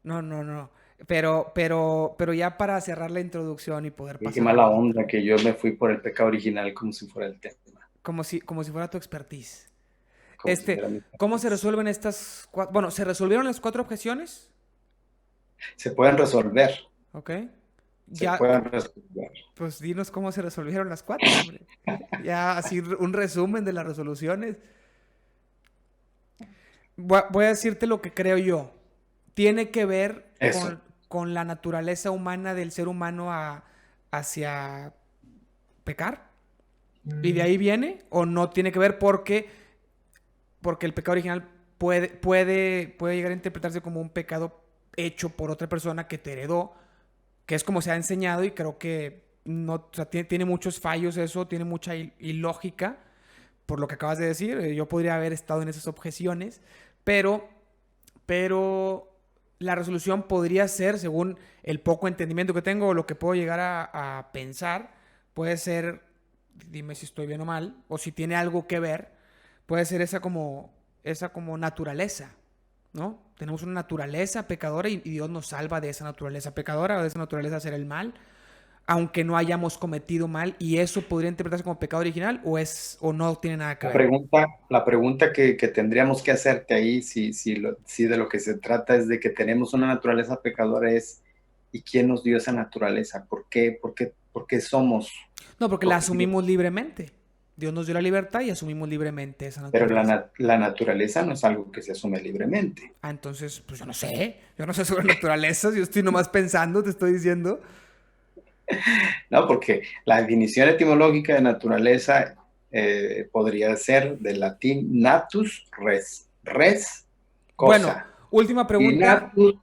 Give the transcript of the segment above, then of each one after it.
no, no, no. Pero ya para cerrar la introducción y poder Y qué pasar a mala lo otro, onda que yo me fui por el pecado original como si fuera el tema, como si fuera tu expertise. como si fuera mi ¿Cómo se expertise. resuelven estas cuatro? Bueno, ¿se resolvieron las cuatro objeciones? Se pueden resolver, ¿Ok? se Ya, pueden resolver. pues dinos cómo se resolvieron las cuatro, hombre. Ya así un resumen de las resoluciones. Voy a decirte lo que creo yo. Tiene que ver Eso. con la naturaleza humana del ser humano hacia pecar. ¿Y de ahí viene? ¿O no tiene que ver porque el pecado original puede llegar a interpretarse como un pecado hecho por otra persona que te heredó, que es como se ha enseñado y creo que no, o sea, tiene muchos fallos eso, tiene mucha ilógica, por lo que acabas de decir. Yo podría haber estado en esas objeciones, pero, pero la resolución podría ser, según el poco entendimiento que tengo o lo que puedo llegar a pensar, puede ser, dime si estoy bien o mal, o si tiene algo que ver, puede ser esa como naturaleza, ¿no? Tenemos una naturaleza pecadora y Dios nos salva de esa naturaleza pecadora o de esa naturaleza de hacer el mal, aunque no hayamos cometido mal, y eso podría interpretarse como pecado original o no tiene nada que ver. La pregunta que tendríamos que hacerte ahí, si de lo que se trata es de que tenemos una naturaleza pecadora, es ¿y quién nos dio esa naturaleza? ¿Por qué somos No, porque la cogidos? asumimos libremente. Dios nos dio la libertad y asumimos libremente esa Pero naturaleza. la naturaleza no es algo que se asume libremente. Ah, entonces, pues yo no sé sobre naturalezas, yo estoy nomás pensando, te estoy diciendo. ¿No? Porque la definición etimológica de naturaleza podría ser del latín natus res. Res, Bueno, cosa. última Y pregunta. natus,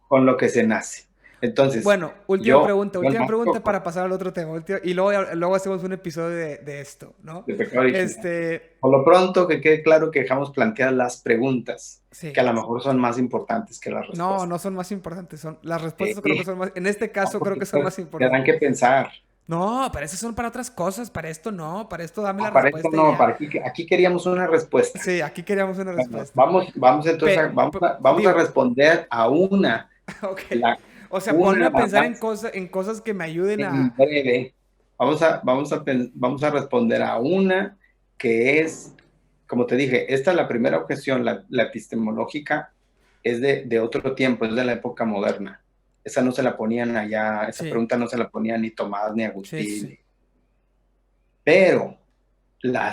con lo que se nace. Entonces, Bueno, última yo, pregunta, yo última pregunta nazco para pasar al otro tema. Y luego hacemos un episodio de esto, ¿no? de pecado original. Este, Por lo pronto, que quede claro que dejamos planteadas las preguntas, que sí. a lo mejor son más importantes que las No, no respuestas. son más importantes. Las respuestas creo que Sí, son más. En este caso creo porque que son más te dan importantes. que pensar. No, para eso son para otras cosas. Para esto no. Para esto dame la Para esto respuesta y no, ya. aquí queríamos una respuesta. Sí, aquí queríamos una Bueno, respuesta. vamos entonces, vamos a Digo, responder a una, ok. la, O sea, ponme una a pensar más en cosas que me ayuden en a. breve. Vamos a responder a una que es, como te dije, esta es la primera objeción, la epistemológica es de otro tiempo, es de la época moderna. Esa no se la ponían allá, esa Sí, pregunta no se la ponían ni Tomás ni sí, Agustín. sí. Pero la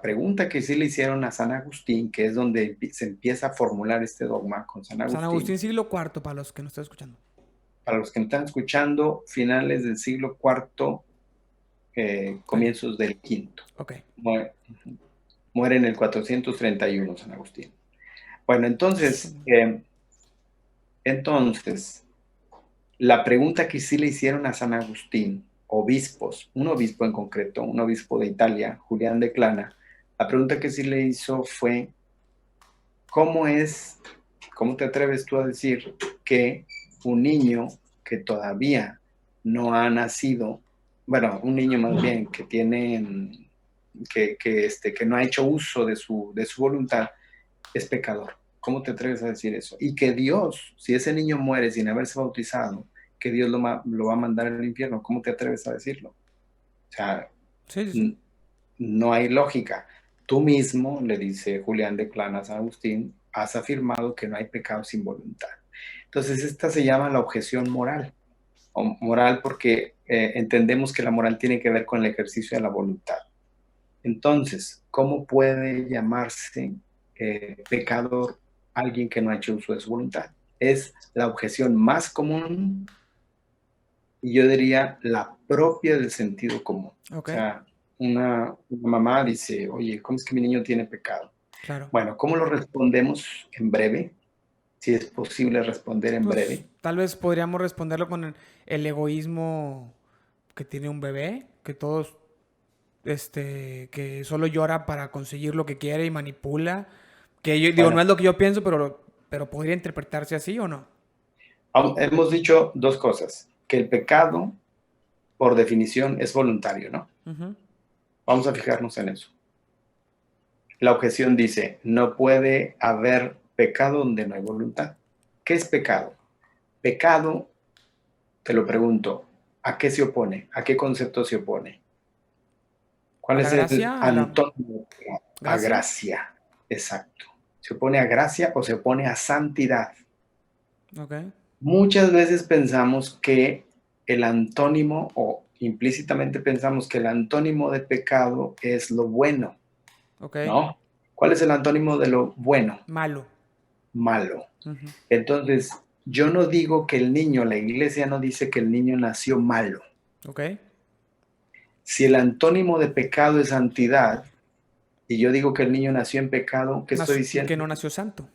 pregunta que sí le hicieron a San Agustín, que es donde se empieza a formular este dogma con San San Agustín, Agustín, siglo cuarto, para los que no están escuchando. para los que me están escuchando, finales del siglo cuarto, Ok, comienzos del quinto. ok. Muere, muere en el 431 San Agustín. Bueno, entonces, la pregunta que sí le hicieron a San Agustín, obispos, un obispo en concreto, un obispo de Italia, Julián de Clana, la pregunta que sí le hizo fue, ¿cómo es, cómo te atreves tú a decir que un niño que todavía no ha nacido, bueno, un niño más bien que tiene, que no ha hecho uso de su voluntad, es pecador? ¿Cómo te atreves a decir eso? Y que Dios, si ese niño muere sin haberse bautizado, que Dios lo va a mandar al infierno. ¿Cómo te atreves a decirlo? O sea, Sí, sí, sí. no hay lógica. Tú mismo, le dice Julián de Clana a San Agustín, has afirmado que no hay pecado sin voluntad. Entonces, esta se llama la objeción moral, o moral porque entendemos que la moral tiene que ver con el ejercicio de la voluntad. Entonces, ¿cómo puede llamarse pecador alguien que no ha hecho uso de su voluntad? Es la objeción más común y yo diría la propia del sentido común. O Ok, sea, una mamá dice, oye, ¿cómo es que mi niño tiene pecado? claro. Bueno, ¿cómo lo respondemos en breve? Si es posible responder en Pues breve. tal vez podríamos responderlo con el egoísmo que tiene un bebé, que todos, que solo llora para conseguir lo que quiere y manipula. Que yo digo, no Bueno, es lo que yo pienso, pero podría interpretarse así o no. hemos dicho dos cosas, que el pecado, por definición, es voluntario, ¿no? Ujú. Vamos a fijarnos en eso. La objeción dice, no puede haber pecado donde no hay voluntad. ¿Qué es pecado? Pecado, te lo pregunto, ¿a qué se opone? ¿A qué concepto se opone? ¿A ¿Cuál la es el gracia? ¿A la antónimo de pecado? A gracia? gracia, exacto. ¿Se opone a gracia o se opone a santidad? Ok, Muchas veces pensamos que el antónimo o implícitamente pensamos que el antónimo de pecado es lo bueno, ok. ¿no? ¿Cuál es el antónimo de lo bueno? Malo. Malo. Ujú. Entonces, yo no digo que el niño, la iglesia no dice que el niño nació malo. Ok. Si el antónimo de pecado es santidad, y yo digo que el niño nació en pecado, ¿qué estoy Y que diciendo? no nació santo.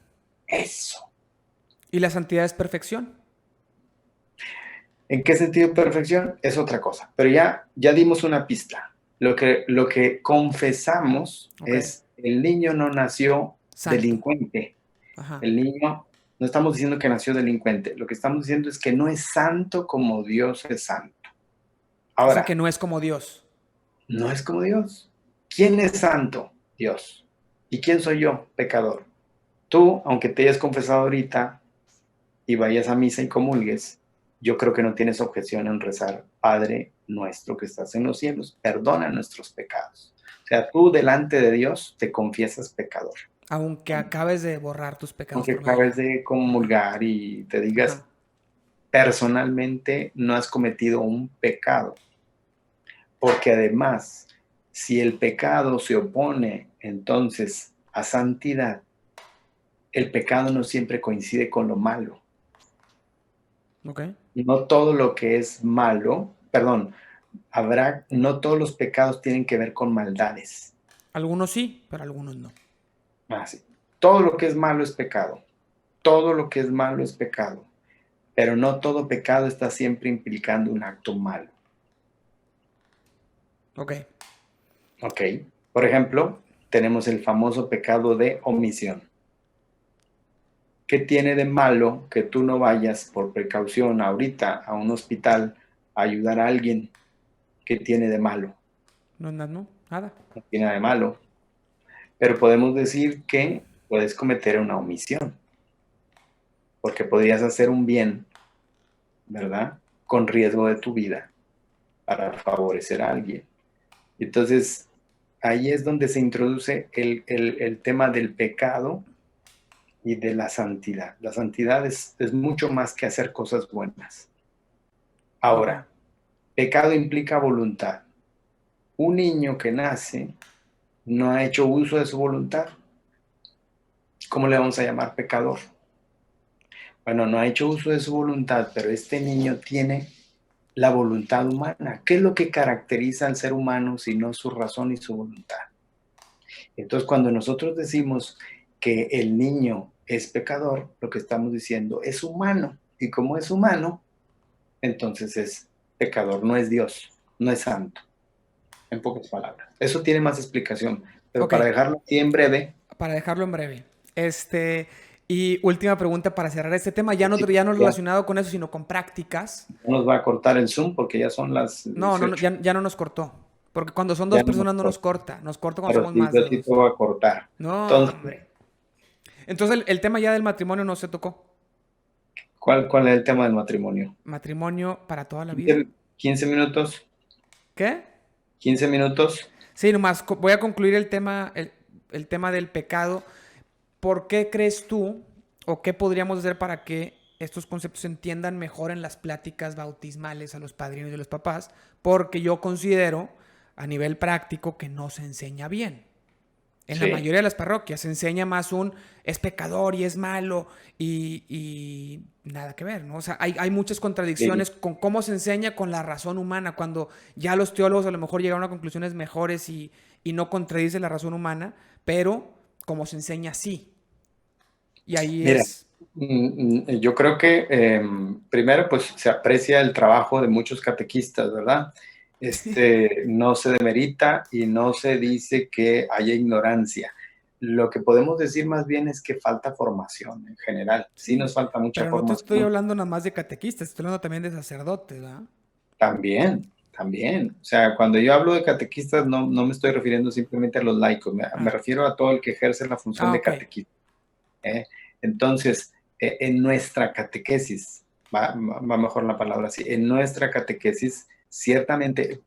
Eso. Y la santidad es perfección. ¿En qué sentido perfección? Es otra cosa. Pero ya dimos una pista. Lo que confesamos Ok. es, el niño no nació Santo. delincuente. Ajá. El niño, no estamos diciendo que nació delincuente. Lo que estamos diciendo es que no es santo como Dios es santo. O sea que Ahora, no es como Dios. no es como Dios. ¿Quién es santo? Dios. ¿Y quién soy yo? Pecador. Tú, aunque te hayas confesado ahorita y vayas a misa y comulgues, yo creo que no tienes objeción en rezar, Padre nuestro que estás en los cielos, perdona nuestros pecados. O sea, tú delante de Dios te confiesas pecador. Aunque acabes de borrar tus pecados Aunque por medio de acabes la... de Ajá. comulgar y te Ajá. digas, personalmente no has cometido un pecado. Porque además, si el pecado se opone entonces a santidad, el pecado no siempre coincide con lo malo. Ok. No todo lo que es malo, perdón, no todos los pecados tienen que ver con maldades. Algunos sí, pero algunos no. Sí. Todo lo que es malo es pecado. Todo lo que es malo es pecado. Pero no todo pecado está siempre implicando un acto malo. Ok. ¿Ok? Por ejemplo, tenemos el famoso pecado de omisión. ¿Qué tiene de malo que tú no vayas por precaución ahorita a un hospital a ayudar a alguien? ¿Qué tiene de malo? No, no, no. Nada. No tiene nada de malo. Pero podemos decir que puedes cometer una omisión, porque podrías hacer un bien, ¿verdad? Con riesgo de tu vida para favorecer a alguien. Entonces, ahí es donde se introduce el tema del pecado y de la santidad. La santidad es mucho más que hacer cosas buenas. Ok. Ahora, pecado implica voluntad. Un niño que nace no ha hecho uso de su voluntad. ¿Cómo le vamos a llamar pecador? Bueno, no ha hecho uso de su voluntad, pero este niño tiene la voluntad humana. ¿Qué es lo que caracteriza al ser humano si no su razón y su voluntad? Entonces, cuando nosotros decimos que el niño es pecador, lo que estamos diciendo es humano. Y como es humano, entonces es pecador, no es Dios, no es santo, en pocas palabras. Eso tiene más explicación, pero Ok. para dejarlo así en breve, Para dejarlo en breve. Y última pregunta para cerrar este tema, sí, ya no ya relacionado con eso, sino con prácticas. no nos va a cortar el Zoom porque ya son las No, no, no, 18. ya no nos cortó. Porque cuando son Ya dos no nos personas no nos corta, corta. Nos corta cuando pero somos sí, más yo de sí te dos. voy a cortar. No, Entonces, hombre. Entonces el tema ya del matrimonio no se tocó. ¿cuál es el tema del matrimonio? Matrimonio para toda la vida. 15 minutos, ¿Qué? 15 minutos. Sí, nomás voy a concluir el tema del pecado. ¿Por qué crees tú o qué podríamos hacer para que estos conceptos se entiendan mejor en las pláticas bautismales a los padrinos y a los papás? Porque yo considero a nivel práctico que no se enseña bien. En la Sí, mayoría de las parroquias se enseña más es pecador y es malo y nada que ver, ¿no? O sea, hay muchas sí. contradicciones con cómo se enseña con la razón humana, cuando ya los teólogos a lo mejor llegaron a conclusiones mejores y no contradice la razón humana, pero como se enseña sí. Y ahí Mira, es... yo creo que primero pues se aprecia el trabajo de muchos catequistas, ¿verdad? No se demerita y no se dice que haya ignorancia. Lo que podemos decir más bien es que falta formación en general. Sí Sí, nos falta mucha pero no te estoy formación. hablando nada más de catequistas, estoy hablando también de sacerdotes, ¿verdad? También, también. O sea, cuando yo hablo de catequistas no me estoy refiriendo simplemente a los laicos, me Ah, refiero a todo el que ejerce la función de ok. catequista. ¿Eh? Entonces, en nuestra catequesis, va mejor la palabra así, en nuestra catequesis, ciertamente,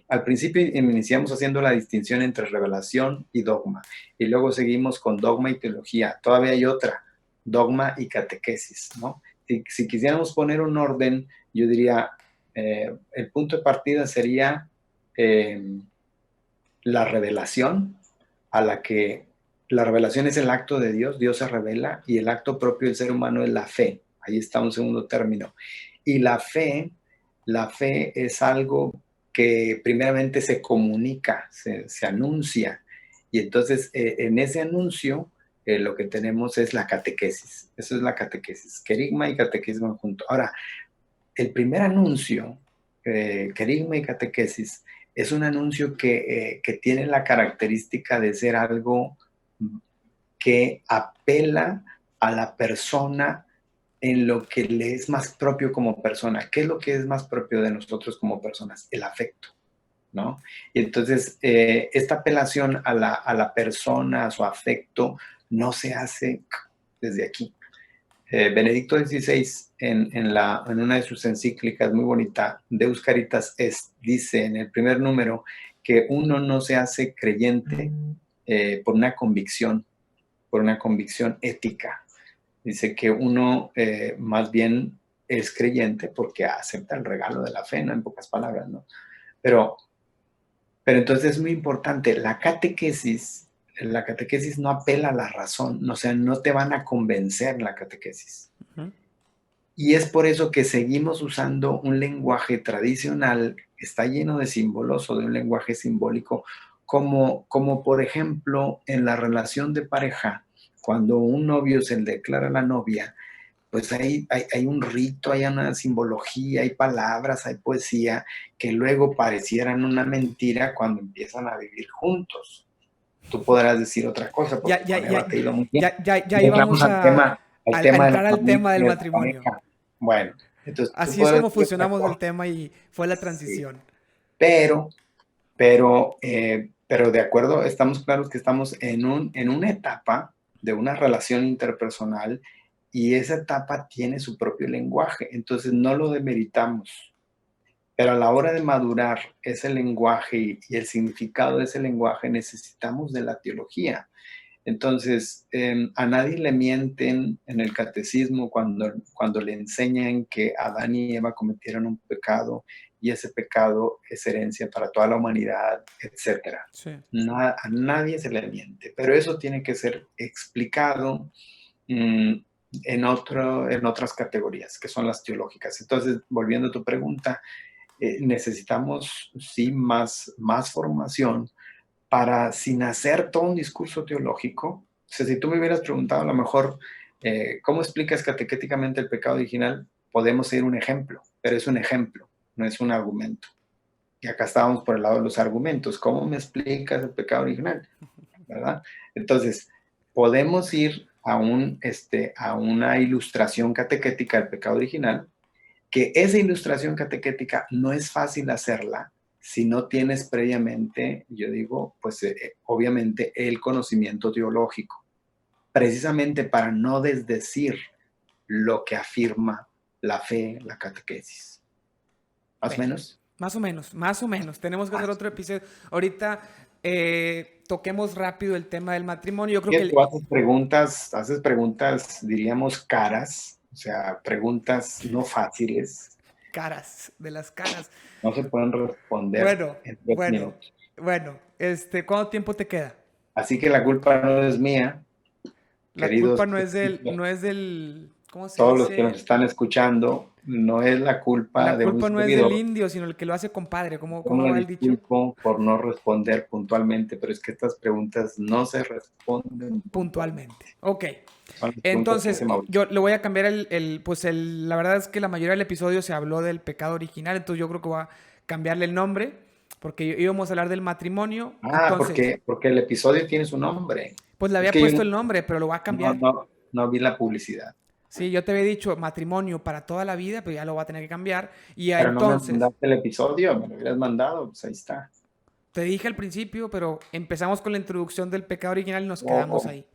al principio iniciamos haciendo la distinción entre revelación y dogma, y luego seguimos con dogma y teología. Todavía hay otra, dogma y catequesis, ¿no? Si quisiéramos poner un orden, yo diría, el punto de partida sería la revelación, a la que la revelación es el acto de Dios, Dios se revela, y el acto propio del ser humano es la fe. Ahí está un segundo término. Y la fe es algo que primeramente se comunica, se anuncia. Y entonces en ese anuncio lo que tenemos es la catequesis. Eso es la catequesis. Querigma y catequismo junto. Ahora, el primer anuncio, querigma y catequesis, es un anuncio que tiene la característica de ser algo que apela a la persona en lo que le es más propio como persona. ¿Qué es lo que es más propio de nosotros como personas? El afecto, ¿no? Y entonces, esta apelación a la persona, a su afecto, no se hace desde aquí. Benedicto XVI, en una de sus encíclicas muy bonita, Deus Caritas Est, dice en el primer número que uno no se hace creyente por una convicción ética. Dice que uno más bien es creyente porque acepta el regalo de la fe, ¿no? En pocas palabras, ¿no? Pero entonces es muy importante, la catequesis no apela a la razón, o sea, no te van a convencer la catequesis. Uh-huh. Y es por eso que seguimos usando un lenguaje tradicional, está lleno de símbolos o de un lenguaje simbólico, como por ejemplo en la relación de pareja, cuando un novio se le declara a la novia, pues hay un rito, hay una simbología, hay palabras, hay poesía que luego parecieran una mentira cuando empiezan a vivir juntos. Tú podrás decir otra cosa, porque ya íbamos a entrar al tema del matrimonio. Bueno, entonces así es como fusionamos el tema y fue la transición. Sí. Pero de acuerdo, estamos claros que estamos en una etapa de una relación interpersonal y esa etapa tiene su propio lenguaje, entonces no lo demeritamos. Pero a la hora de madurar ese lenguaje y el significado de ese lenguaje necesitamos de la teología. Entonces, a nadie le mienten en el catecismo cuando le enseñan que Adán y Eva cometieron un pecado y ese pecado es herencia para toda la humanidad, etc. Sí. A nadie se le miente, pero eso tiene que ser explicado en otras categorías, que son las teológicas. Entonces, volviendo a tu pregunta, necesitamos, sí, más formación para, sin hacer todo un discurso teológico. O sea, si tú me hubieras preguntado a lo mejor, ¿cómo explicas catequéticamente el pecado original? Podemos seguir un ejemplo, pero es un ejemplo, no es un argumento. Y acá estábamos por el lado de los argumentos. ¿Cómo me explicas el pecado original? ¿Verdad? Entonces, podemos ir a una ilustración catequética del pecado original, que esa ilustración catequética no es fácil hacerla si no tienes previamente, yo digo, pues obviamente el conocimiento teológico, precisamente para no desdecir lo que afirma la fe, la catequesis. ¿Más o menos? Más o menos. Tenemos que hacer otro episodio. Ahorita toquemos rápido el tema del matrimonio. Yo creo que tú haces preguntas, diríamos, caras, o sea, preguntas no fáciles. Caras, de las caras. No se pueden responder en 10 minutos. Bueno, ¿cuánto tiempo te queda? Así que la culpa no es mía. La culpa no es del, ¿cómo se todos dice? Los que nos están escuchando, no es la culpa de un servidor. La culpa no es del indio, sino el que lo hace compadre. ¿Cómo va el dicho? Por no responder puntualmente, pero es que estas preguntas no se responden puntualmente. Ok. Entonces, yo le voy a cambiar la verdad es que la mayoría del episodio se habló del pecado original, entonces yo creo que voy a cambiarle el nombre, porque íbamos a hablar del matrimonio. Entonces, porque el episodio tiene su nombre. Pues le había puesto el nombre, pero lo voy a cambiar. No vi la publicidad. Sí, yo te había dicho matrimonio para toda la vida, pero ya lo voy a tener que cambiar. Pero entonces, no me mandaste el episodio, me lo hubieras mandado, pues ahí está. Te dije al principio, pero empezamos con la introducción del pecado original y nos quedamos ahí.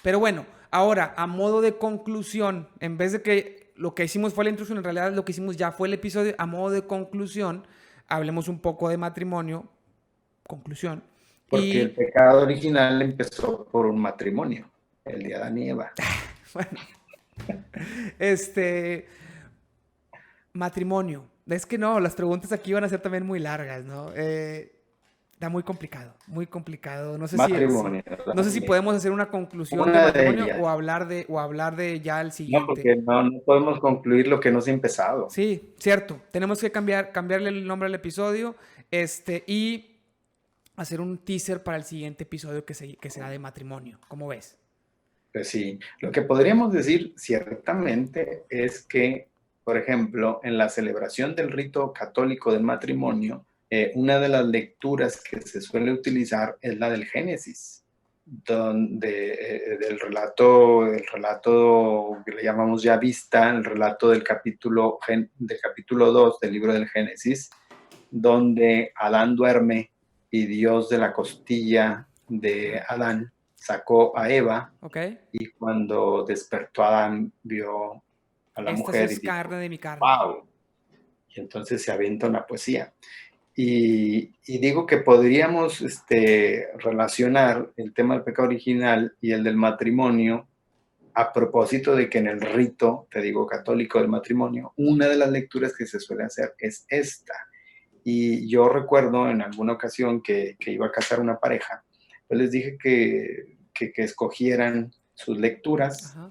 Pero bueno, ahora, a modo de conclusión, en vez de que lo que hicimos fue la introducción, en realidad lo que hicimos ya fue el episodio, a modo de conclusión, hablemos un poco de matrimonio, conclusión. Porque el Y pecado original empezó por un matrimonio, el de Adán y Eva. bueno, este, matrimonio. Es que no, las preguntas aquí van a ser también muy largas, ¿no? Está muy complicado, muy complicado. No sé Matrimonio, no sé si también. podemos hacer una conclusión de Una de matrimonio ellas. o hablar de ya el No, siguiente. porque no podemos concluir lo que no se ha empezado. Sí, cierto. Tenemos que cambiarle el nombre al episodio, y hacer un teaser para el siguiente episodio que será de matrimonio. ¿Cómo ves? Pues sí, lo que podríamos decir ciertamente es que, por ejemplo, en la celebración del rito católico del matrimonio, una de las lecturas que se suele utilizar es la del Génesis, donde el relato que le llamamos ya vista, el relato del capítulo 2 del libro del Génesis, donde Adán duerme y Dios de la costilla de Adán sacó a Eva, ¿Ok? y cuando despertó Adán vio a la Esta mujer y es dijo, carne de mi carne. wow, y entonces se avienta una poesía. Y digo que podríamos relacionar el tema del pecado original y el del matrimonio a propósito de que en el rito, te digo, católico del matrimonio, una de las lecturas que se suele hacer es esta. Y yo recuerdo en alguna ocasión que iba a casar una pareja, pues les dije que escogieran sus lecturas, Ajá.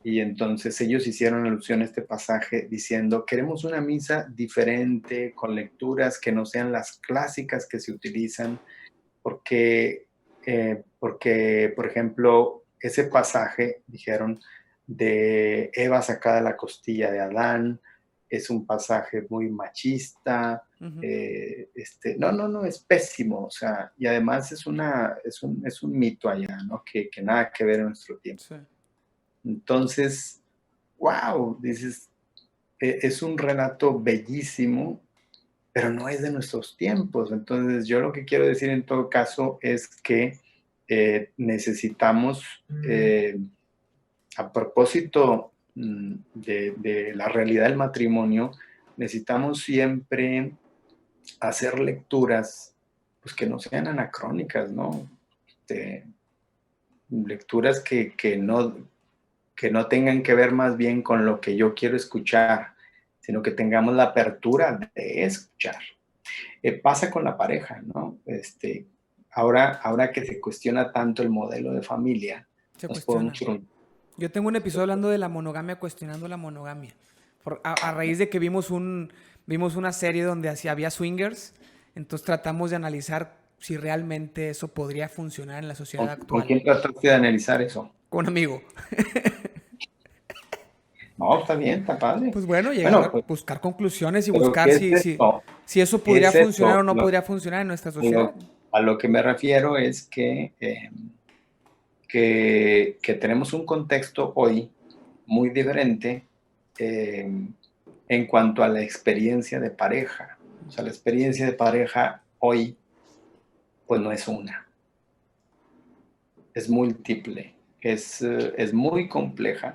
y entonces ellos hicieron alusión a este pasaje diciendo, queremos una misa diferente, con lecturas que no sean las clásicas que se utilizan, porque por ejemplo, ese pasaje, dijeron, de Eva sacada de la costilla de Adán, es un pasaje muy machista, Ujú. no, es pésimo, o sea, y además es un mito allá, ¿no? Que nada que ver en nuestro tiempo. Sí. Entonces, wow, dices, es un relato bellísimo, pero no es de nuestros tiempos. Entonces, yo lo que quiero decir en todo caso es que necesitamos, a propósito de la realidad del matrimonio, necesitamos siempre hacer lecturas pues, que no sean anacrónicas, ¿no? Este, lecturas que no tengan que ver más bien con lo que yo quiero escuchar, sino que tengamos la apertura de escuchar. Pasa con la pareja, ¿no? Ahora que se cuestiona tanto el modelo de familia, Se nos podemos cuestiona. Yo tengo un episodio hablando de la monogamia, cuestionando la monogamia. A raíz de que vimos una serie donde así había swingers, entonces tratamos de analizar si realmente eso podría funcionar en la sociedad ¿con actual. quién trataste de analizar eso? Con un amigo. No, está bien, está padre. Pues bueno, llegar Bueno, a pues, buscar conclusiones y pero buscar ¿qué es esto? si eso ¿Qué podría es funcionar esto? o no podría funcionar en nuestra sociedad. Lo- a lo que me refiero es que tenemos un contexto hoy muy diferente, en cuanto a la experiencia de pareja. O sea, la experiencia de pareja hoy, pues no es una, es múltiple, es muy compleja,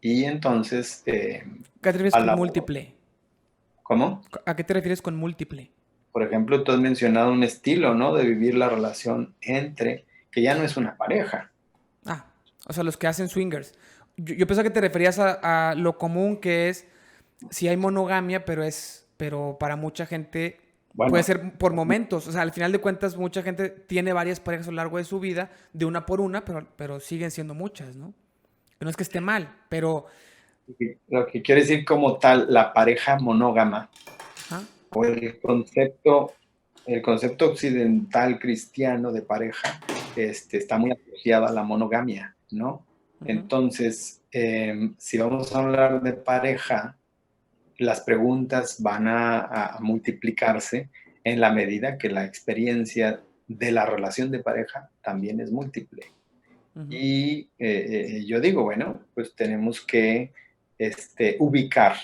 y entonces, ¿Qué te refieres a con la, múltiple? ¿cómo? ¿A qué te refieres con múltiple? Por ejemplo, tú has mencionado un estilo, ¿no? De vivir la relación que ya no es una pareja. Ah, o sea, los que hacen swingers. Yo pensaba que te referías a lo común que es, si hay monogamia, pero para mucha gente puede Bueno, ser por momentos. O sea, al final de cuentas, mucha gente tiene varias parejas a lo largo de su vida, de una por una, pero siguen siendo muchas, ¿no? No es que esté mal, pero... lo que quiere decir como tal, la pareja monógama, Ajá, o el concepto occidental cristiano de pareja, está muy asociado a la monogamia, ¿no? ujú, Entonces, si vamos a hablar de pareja, las preguntas van a multiplicarse en la medida que la experiencia de la relación de pareja también es múltiple. ujú. Y yo digo, bueno, pues tenemos que ubicar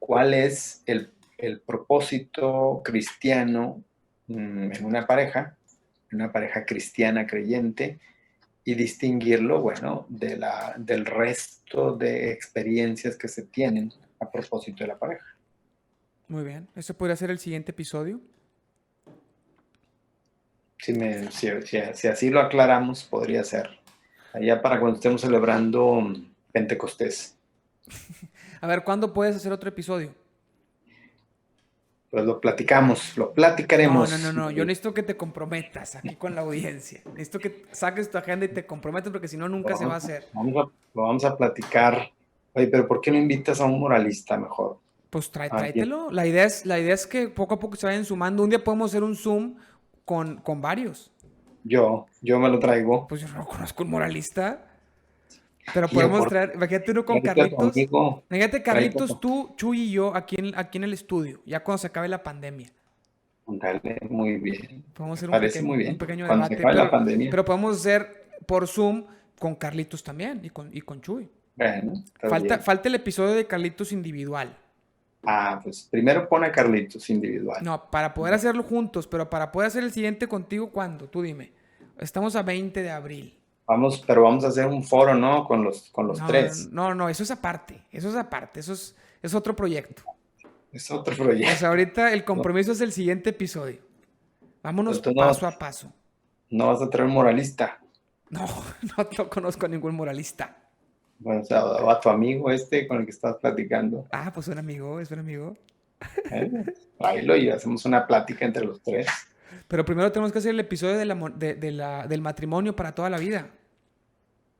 cuál es el propósito cristiano en una pareja cristiana creyente, y distinguirlo, bueno, del resto de experiencias que se tienen a propósito de la pareja. Muy bien. ¿Eso podría ser el siguiente episodio? Si así lo aclaramos, podría ser. Allá para cuando estemos celebrando Pentecostés. A ver, ¿cuándo puedes hacer otro episodio? Pues lo platicamos, lo No, platicaremos. Yo necesito que te comprometas aquí con la audiencia. Necesito que saques tu agenda y te comprometas porque si no, nunca se va a hacer. Lo vamos a platicar. Oye, pero ¿por qué no invitas a un moralista mejor? Pues Alguien. tráetelo. La idea es que poco a poco se vayan sumando. Un día podemos hacer un Zoom con varios. Yo me lo traigo. Pues yo no conozco un moralista. Pero Y yo podemos traer, imagínate uno con tráete a tu Carlitos. amigo. Imagínate Tráete a Carlitos, tú, Chuy y yo aquí en el estudio, ya cuando se acabe la pandemia. Dale, muy bien. Podemos Me hacer parece muy un bien. pequeño Cuando se debate, acabe la pandemia. pero podemos hacer por Zoom con Carlitos también y con Chuy. Bueno, está bien. Falta el episodio de Carlitos individual. Pues primero pone a Carlitos individual. No, para poder hacerlo juntos, pero para poder hacer el siguiente contigo, ¿cuándo? Tú dime. Estamos a 20 de abril. Pero vamos a hacer un foro, ¿no? Con los tres. No, eso es aparte. Eso es otro proyecto. Es otro O proyecto. sea, ahorita el compromiso es el siguiente episodio. Vámonos Pero tú paso a paso. no vas a traer un moralista. No, no conozco a ningún moralista. Bueno, o sea, a tu amigo con el que estás platicando. Ah, pues un amigo, es un amigo. Tráelo y hacemos una plática entre los tres. Pero primero tenemos que hacer el episodio del matrimonio para toda la vida.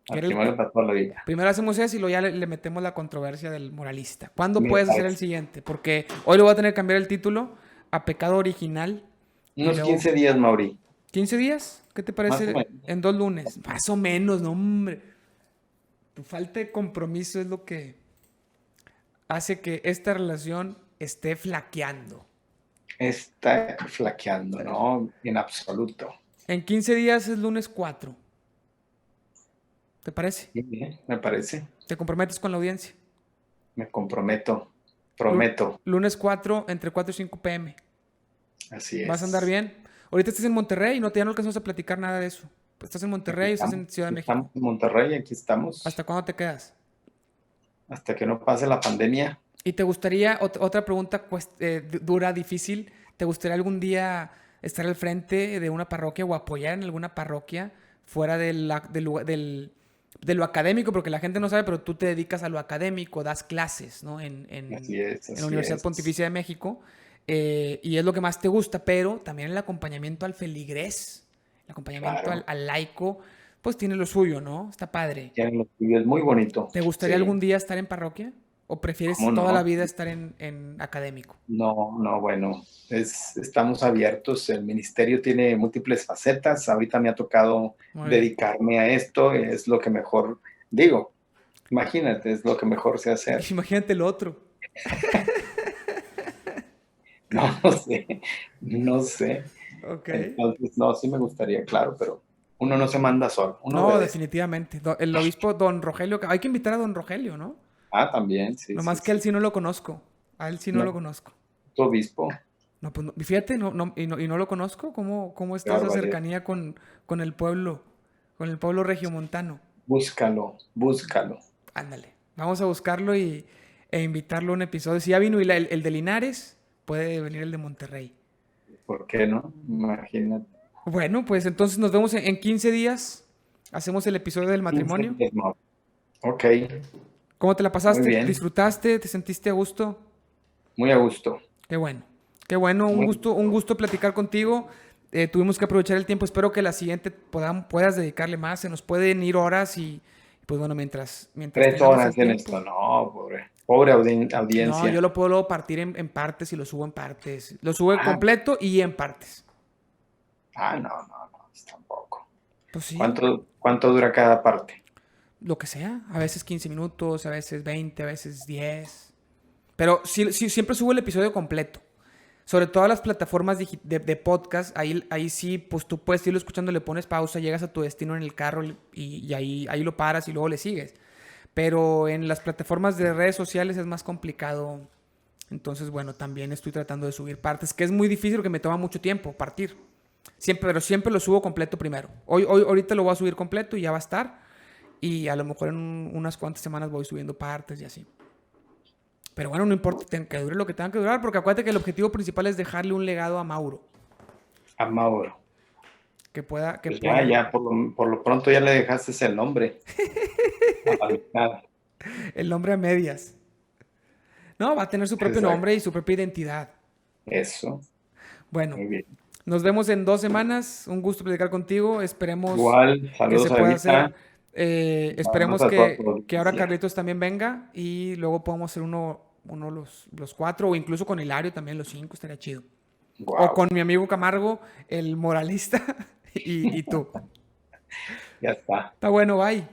Matrimonio para toda la vida. Primero hacemos eso y luego ya le metemos la controversia del moralista. ¿Cuándo Me puedes hacer parece. el siguiente? Porque hoy le voy a tener que cambiar el título a Pecado Original. Unos luego, 15 días, Mauri. ¿15 días? ¿Qué te Más o parece menos. en 2 lunes? Más o menos, no, hombre. Tu falta de compromiso es lo que hace que esta relación esté flaqueando. Está flaqueando, ¿no? En absoluto. En 15 días es lunes 4. ¿Te parece? Bien, me parece. ¿Te comprometes con la audiencia? Me comprometo. Prometo. Lunes 4 entre 4 y 5 p.m. Así es. ¿Vas a andar bien? Ahorita estás en Monterrey y ya no alcanzamos a platicar nada de eso. ¿Estás en Monterrey o estás en Ciudad de México? Estamos en Monterrey, aquí estamos. ¿Hasta cuándo te quedas? Hasta que no pase la pandemia. ¿Y te gustaría, otra pregunta dura, difícil, ¿te gustaría algún día estar al frente de una parroquia o apoyar en alguna parroquia fuera de lo académico? Porque la gente no sabe, pero tú te dedicas a lo académico, das clases, ¿no? En la Universidad Pontificia de México. Y es lo que más te gusta, pero también el acompañamiento al feligrés, el acompañamiento Claro. al laico, pues tiene lo suyo, ¿no? Está padre. Tiene lo suyo, es muy bonito. ¿Te gustaría Sí. algún día estar en parroquia? ¿O prefieres ¿Cómo toda no? la vida estar en académico? No, bueno, estamos abiertos. El ministerio tiene múltiples facetas. Ahorita me ha tocado Muy bien. dedicarme a esto. Es lo que mejor, digo, imagínate, es lo que mejor sé hacer. Imagínate lo otro. No sé. Ok. Entonces, no, sí me gustaría, claro, pero uno no se manda solo. Uno No, obedece. definitivamente. El obispo Don Rogelio, hay que invitar a Don Rogelio, ¿no? También, sí. Nomás sí, que a él sí. sí no lo conozco. A él sí no No. lo conozco. Tu obispo. No, pues fíjate, y no lo conozco. ¿Cómo está esa barbaridad. cercanía con el pueblo regiomontano? Búscalo. Ándale. Vamos a buscarlo e invitarlo a un episodio. Si ya vino el de Linares, puede venir el de Monterrey. ¿Por qué no? Imagínate. Bueno, pues entonces nos vemos en 15 días. Hacemos el episodio del matrimonio. Ok, ¿Cómo te la pasaste? Muy bien. ¿Disfrutaste? ¿Te sentiste a gusto? muy a gusto. Qué bueno. Qué bueno, un gusto platicar contigo. Tuvimos que aprovechar el tiempo. Espero que la siguiente puedas dedicarle más. Se nos pueden ir horas y pues bueno, mientras 3 tengamos horas el en tiempo. esto, no, pobre audiencia. No, yo lo puedo luego partir en partes y lo subo en partes. Lo subo completo y en partes. No, tampoco. Pues sí, ¿Cuánto dura cada parte? lo que sea. A veces 15 minutos, a veces 20, a veces 10. Pero sí, siempre subo el episodio completo. Sobre todo las plataformas de podcast, ahí sí, pues tú puedes irlo escuchando, le pones pausa, llegas a tu destino en el carro y ahí lo paras y luego le sigues. Pero en las plataformas de redes sociales es más complicado. Entonces, bueno, también estoy tratando de subir partes, que es muy difícil porque me toma mucho tiempo partir. Siempre, pero siempre lo subo completo primero. Ahorita lo voy a subir completo y ya va a estar. Y a lo mejor en unas cuantas semanas voy subiendo partes y así. Pero bueno, no importa que dure lo que tenga que durar, porque acuérdate que el objetivo principal es dejarle un legado a Mauro. A Mauro. Que pueda... Pues ya, por lo pronto ya le dejaste el nombre. El nombre a medias. No, va a tener su propio nombre y su propia identidad. Eso. Bueno, nos vemos en 2 semanas. Un gusto platicar contigo. Esperemos igual, saludos que se pueda a hacer. Esperemos que ahora Carlitos también venga y luego podamos hacer uno los 4 o incluso con Hilario también los 5, estaría chido. Wow. O con mi amigo Camargo, el moralista, y tú. Ya está. Está bueno, bye.